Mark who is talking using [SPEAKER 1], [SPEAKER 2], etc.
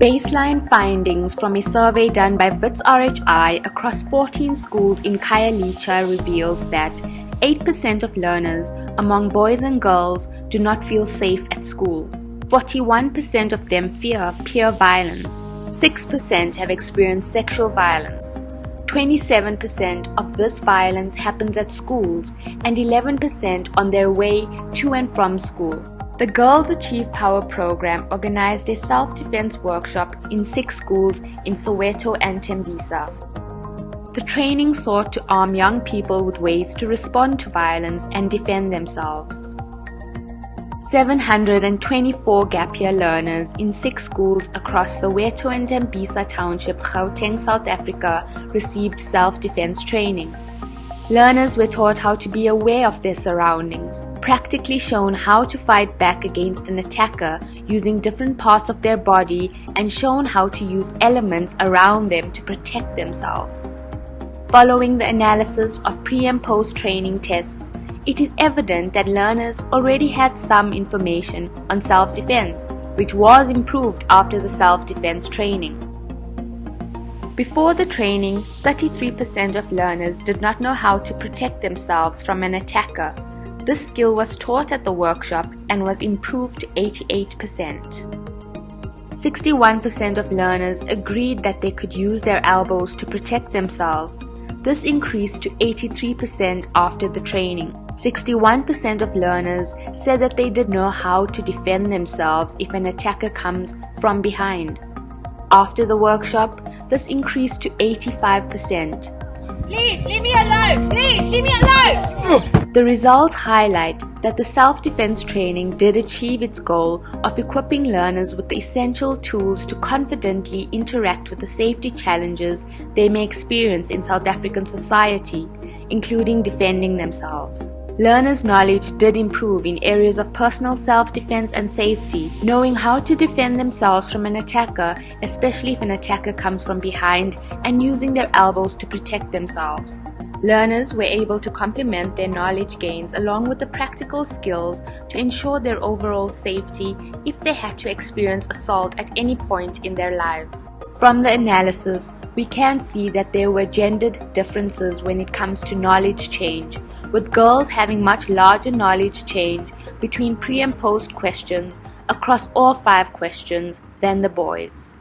[SPEAKER 1] Baseline findings from a survey done by WITS RHI across 14 schools in Khayelitsha reveals that 8% of learners among boys and girls do not feel safe at school. 41% of them fear peer violence. 6% have experienced sexual violence. 27% of this violence happens at schools and 11% on their way to and from school. The Girls Achieve Power program organized a self-defense workshop in 6 schools in Soweto and Tembisa. The training sought to arm young people with ways to respond to violence and defend themselves. 724 gap year learners in 6 schools across Soweto and Tembisa Township, Gauteng, South Africa received self-defense training. Learners were taught how to be aware of their surroundings, practically shown how to fight back against an attacker using different parts of their body, and shown how to use elements around them to protect themselves. Following the analysis of pre- and post-training tests, it is evident that learners already had some information on self-defense, which was improved after the self-defense training. Before the training, 33% of learners did not know how to protect themselves from an attacker. This skill was taught at the workshop and was improved to 88%. 61% of learners agreed that they could use their elbows to protect themselves. This increased to 83% after the training. 61% of learners said that they did know how to defend themselves if an attacker comes from behind. After the workshop, this increased to 85%.
[SPEAKER 2] Please, leave me alone! Please, leave me alone!
[SPEAKER 1] The results highlight that the self-defense training did achieve its goal of equipping learners with the essential tools to confidently interact with the safety challenges they may experience in South African society, including defending themselves. Learners' knowledge did improve in areas of personal self-defense and safety, knowing how to defend themselves from an attacker, especially if an attacker comes from behind, and using their elbows to protect themselves. Learners were able to complement their knowledge gains along with the practical skills to ensure their overall safety if they had to experience assault at any point in their lives. From the analysis, we can see that there were gendered differences when it comes to knowledge change, with girls having much larger knowledge change between pre- and post questions across all 5 questions than the boys.